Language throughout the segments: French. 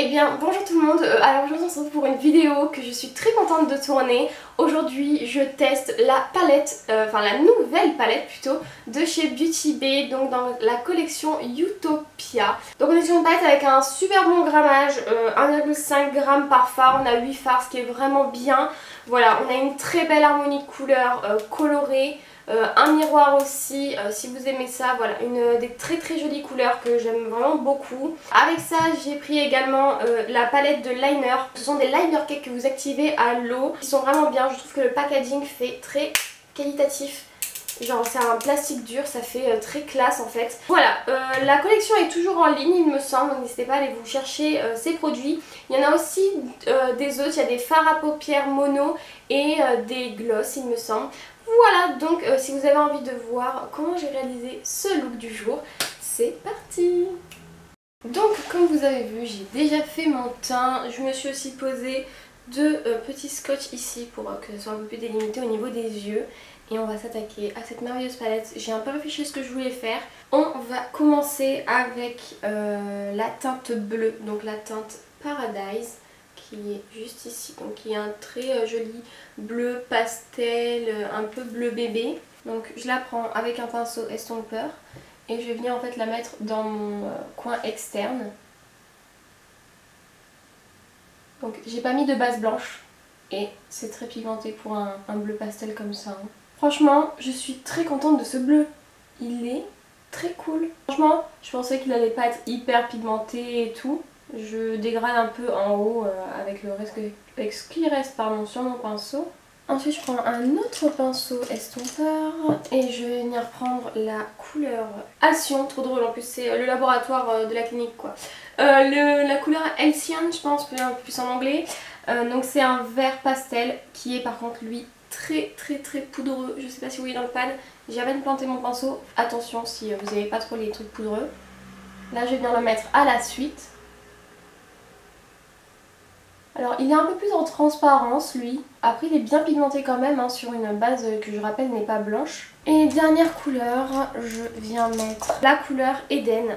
Eh bien bonjour tout le monde, alors aujourd'hui on se retrouve pour une vidéo que je suis très contente de tourner. Aujourd'hui je teste la palette, la nouvelle palette plutôt, de chez Beauty Bay, donc dans la collection Utopia. Donc on est sur une palette avec un super bon grammage, 1,5 g par fard, on a 8 fards ce qui est vraiment bien. Voilà, on a une très belle harmonie de couleurs colorée. Un miroir aussi, si vous aimez ça, voilà, une des très jolies couleurs que j'aime vraiment beaucoup. Avec ça j'ai pris également la palette de liner. Ce sont des liner cakes que vous activez à l'eau, qui sont vraiment bien. Je trouve que le packaging fait très qualitatif. Genre c'est un plastique dur, ça fait très classe en fait. Voilà, la collection est toujours en ligne il me semble, donc n'hésitez pas à aller vous chercher ces produits. Il y en a aussi des autres, il y a des fards à paupières mono et des gloss il me semble. Voilà, donc si vous avez envie de voir comment j'ai réalisé ce look du jour, c'est parti! Donc comme vous avez vu, j'ai déjà fait mon teint, je me suis aussi posé deux petits scotch ici pour que ce soit un peu plus délimité au niveau des yeux. Et on va s'attaquer à cette merveilleuse palette. J'ai un peu réfléchi à ce que je voulais faire. On va commencer avec la teinte bleue, donc la teinte Paradise, qui est juste ici. Donc qui est un très joli bleu pastel, un peu bleu bébé. Donc je la prends avec un pinceau estompeur et je vais venir en fait la mettre dans mon coin externe. Donc j'ai pas mis de base blanche et c'est très pigmenté pour un bleu pastel comme ça. Hein. Franchement, je suis très contente de ce bleu. Il est très cool. Franchement, je pensais qu'il allait pas être hyper pigmenté et tout. Je dégrade un peu en haut avec ce qui reste sur mon pinceau. Ensuite, je prends un autre pinceau estompeur et je vais venir prendre la couleur Alcyon. Trop drôle, en plus c'est le laboratoire de la clinique quoi. La couleur Alcyon, je pense, un peu plus en anglais. Donc c'est un vert pastel qui est par contre lui très poudreux. Je sais pas si vous voyez dans le pan, j'ai à peine planté mon pinceau. Attention si vous n'avez pas trop les trucs poudreux. Là je vais bien le mettre à la suite. Alors il est un peu plus en transparence lui. Après il est bien pigmenté quand même hein, sur une base que je rappelle n'est pas blanche. Et dernière couleur, je viens mettre la couleur Eden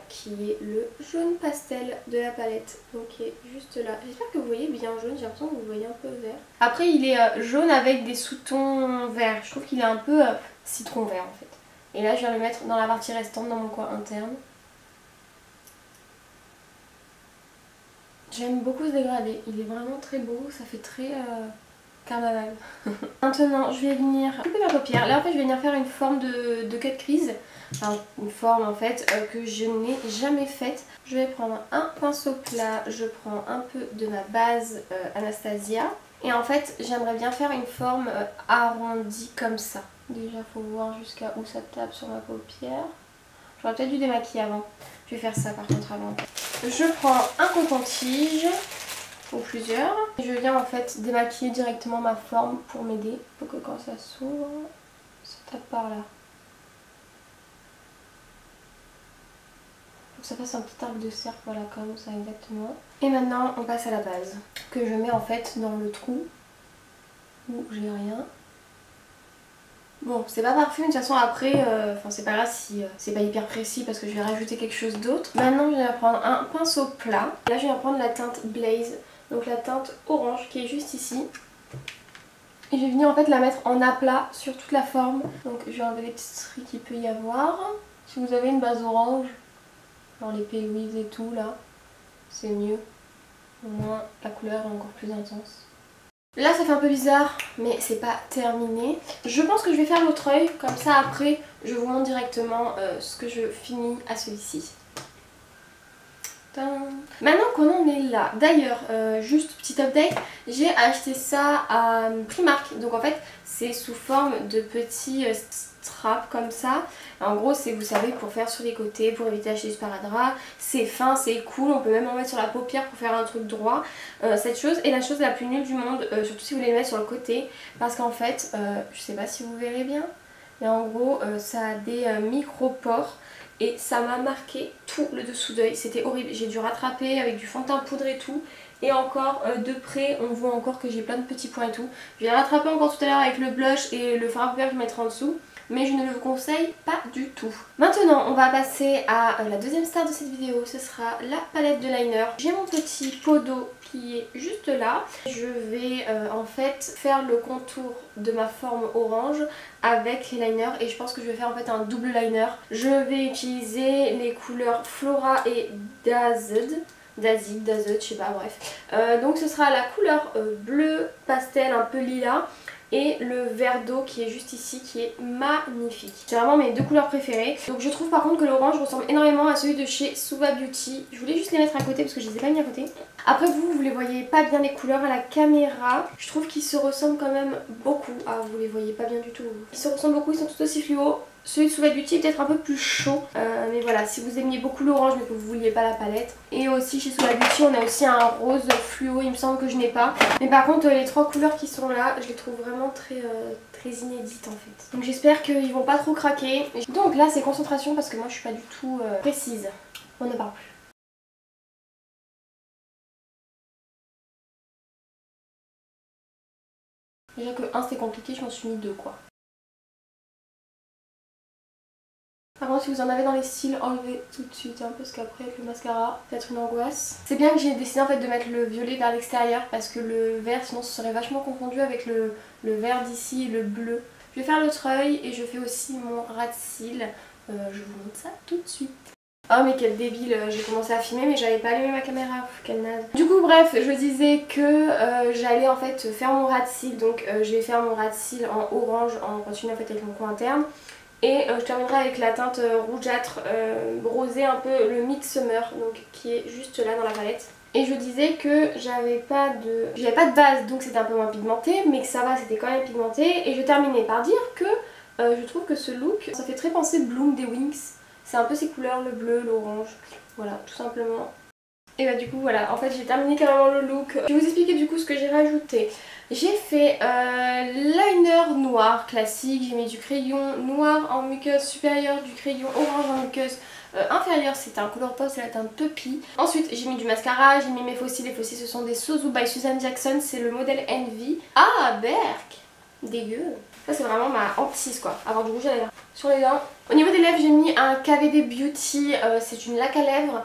qui est le jaune pastel de la palette. Donc qui est juste là. J'espère que vous voyez bien jaune, j'ai l'impression que vous voyez un peu vert. Après il est jaune avec des sous-tons verts. Je trouve qu'il est un peu citron vert en fait. Et là je viens le mettre dans la partie restante dans mon coin interne. J'aime beaucoup ce dégradé, il est vraiment très beau, ça fait très carnaval. Maintenant je vais venir couper ma paupière. Là en fait je vais venir faire une forme de cut crease. Enfin une forme en fait que je n'ai jamais faite. Je vais prendre un pinceau plat, je prends un peu de ma base Anastasia. Et en fait j'aimerais bien faire une forme arrondie comme ça. Déjà faut voir jusqu'à où ça tape sur ma paupière. J'aurais peut-être dû démaquiller avant. Je vais faire ça par contre avant. Je prends un coton-tige ou plusieurs. Et je viens en fait démaquiller directement ma forme pour m'aider. Il faut que quand ça s'ouvre, ça tape par là. Faut que ça fasse un petit arc de cercle, voilà comme ça exactement. Et maintenant on passe à la base. Que je mets en fait dans le trou où j'ai rien. Bon, c'est pas parfait, mais de toute façon après, c'est pas grave si c'est pas hyper précis parce que je vais rajouter quelque chose d'autre. Maintenant, je vais prendre un pinceau plat. Là, je vais prendre la teinte Blaze, donc la teinte orange qui est juste ici. Et je vais venir en fait la mettre en aplat sur toute la forme. Donc je vais enlever les petites stries qu'il peut y avoir. Si vous avez une base orange, genre les Pale et tout là, c'est mieux. Au moins la couleur est encore plus intense. Là ça fait un peu bizarre mais c'est pas terminé. Je pense que je vais faire l'autre œil, comme ça après je vous montre directement ce que je finis à celui-ci. Maintenant qu'on en est là, d'ailleurs juste petit update, j'ai acheté ça à Primark. Donc en fait c'est sous forme de petits straps comme ça. En gros c'est, vous savez, pour faire sur les côtés, pour éviter d'acheter du sparadrap. C'est fin, c'est cool, on peut même en mettre sur la paupière pour faire un truc droit. Cette chose est la chose la plus nulle du monde, surtout si vous voulez les mettre sur le côté. Parce qu'en fait, je sais pas si vous verrez bien, mais en gros ça a des micro-pores. Et ça m'a marqué tout le dessous d'œil, c'était horrible, j'ai dû rattraper avec du fond de teint poudre et tout. Et encore de près on voit encore que j'ai plein de petits points et tout. Je vais rattraper encore tout à l'heure avec le blush et le fard à paupières que je mettrai en dessous. mais je ne le conseille pas du tout. Maintenant on va passer à la deuxième star de cette vidéo, ce sera la palette de liner. J'ai mon petit pot d'eau qui est juste là. Je vais en fait faire le contour de ma forme orange avec les liners et je pense que je vais faire en fait un double liner. Je vais utiliser les couleurs Flora et Dazed, je sais pas, bref. Donc ce sera la couleur bleu pastel un peu lilas et le vert d'eau qui est juste ici qui est magnifique. C'est vraiment mes deux couleurs préférées. Donc je trouve par contre que l'orange ressemble énormément à celui de chez Suva Beauty. Je voulais juste les mettre à côté parce que je les ai pas mis à côté. Après vous les voyez pas bien les couleurs à la caméra. Je trouve qu'ils se ressemblent quand même beaucoup. Ah vous les voyez pas bien du tout. Ils se ressemblent beaucoup, ils sont tout aussi fluo. Celui de Suva Beauty est peut-être un peu plus chaud, mais voilà, si vous aimiez beaucoup l'orange mais que vous vouliez pas la palette. Et aussi chez Suva Beauty on a aussi un rose fluo, il me semble que je n'ai pas. Mais par contre les trois couleurs qui sont là, je les trouve vraiment très inédites en fait. Donc j'espère qu'ils vont pas trop craquer. Donc là c'est concentration parce que moi je suis pas du tout précise. On ne parle plus. Déjà que 1 c'est compliqué, je m'en suis mis 2 quoi. Par contre si vous en avez dans les cils, enlevez tout de suite hein, parce qu'après avec le mascara, ça va être une angoisse. C'est bien que j'ai décidé en fait de mettre le violet vers l'extérieur parce que le vert sinon ce serait vachement confondu avec le vert d'ici et le bleu. Je vais faire l'autre œil et je fais aussi mon ras de cils. Je vous montre ça tout de suite. Oh mais quel débile, j'ai commencé à filmer mais j'avais pas allumé ma caméra, quelle naze. Du coup bref, je disais que j'allais en fait faire mon ras de cils, donc je vais faire mon ras de cils en orange en continuant en fait avec mon coin interne. Et je terminerai avec la teinte rougeâtre rosée un peu le Midsummer donc qui est juste là dans la palette. Et je disais que j'avais pas de base donc c'était un peu moins pigmenté mais que ça va c'était quand même pigmenté. Et je terminais par dire que je trouve que ce look ça fait très penser Bloom des Winx. C'est un peu ces couleurs, le bleu, l'orange, voilà tout simplement. Et bah du coup voilà, en fait j'ai terminé carrément le look. Je vais vous expliquer du coup ce que j'ai rajouté. J'ai fait liner noir classique, j'ai mis du crayon noir en muqueuse supérieure, du crayon orange en muqueuse inférieure, c'était un Colourpop, c'est la teinte Puppy. Ensuite j'ai mis du mascara, j'ai mis mes faux cils, les faux cils ce sont des Sozu by Susan Jackson, c'est le modèle Envy. Ah berk, dégueu. Ça c'est vraiment ma hantise quoi, avoir du rouge à lèvres sur les dents. Au niveau des lèvres j'ai mis un KVD Beauty, c'est une laque à lèvres.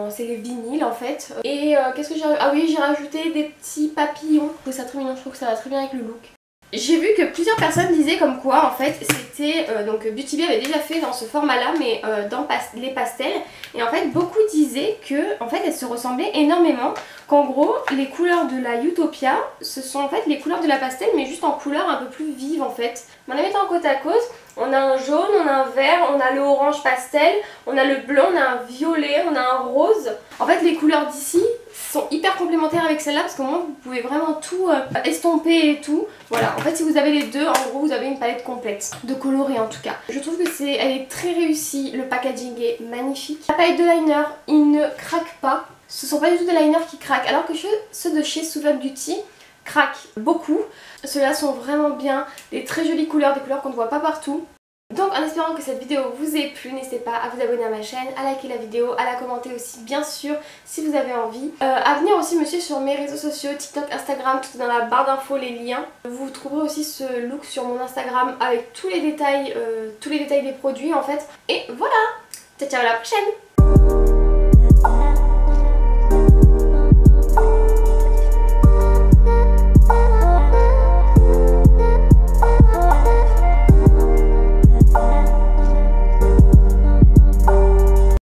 C'est les vinyles en fait. Et qu'est-ce que j'ai rajouté? Ah oui, j'ai rajouté des petits papillons. Je trouve ça très mignon, je trouve que ça va très bien avec le look. J'ai vu que plusieurs personnes disaient comme quoi en fait c'était donc Beauty Bay avait déjà fait dans ce format là mais dans les pastels et en fait beaucoup disaient que en fait elles se ressemblaient énormément, qu'en gros les couleurs de la Utopia ce sont en fait les couleurs de la pastel mais juste en couleur un peu plus vive en fait. Mais en les mettant côte à côte, on a un jaune, on a un vert, on a le orange pastel, on a le blanc, on a un violet, on a un rose. En fait les couleurs d'ici sont hyper complémentaires avec celle-là parce qu'au moins vous pouvez vraiment tout estomper et tout. Voilà, en fait si vous avez les deux, en gros vous avez une palette complète de coloris en tout cas. Je trouve que elle est très réussie, le packaging est magnifique. La palette de liner, il ne craque pas. Ce sont pas du tout des liners qui craquent alors que ceux de chez Suva Beauty craquent beaucoup. Ceux-là sont vraiment bien, des très jolies couleurs, des couleurs qu'on ne voit pas partout. Donc en espérant que cette vidéo vous ait plu, n'hésitez pas à vous abonner à ma chaîne, à liker la vidéo, à la commenter aussi bien sûr si vous avez envie. À venir aussi me suivre sur mes réseaux sociaux, TikTok, Instagram, tout est dans la barre d'infos les liens. Vous trouverez aussi ce look sur mon Instagram avec tous les détails des produits en fait. Et voilà, ciao ciao à la prochaine.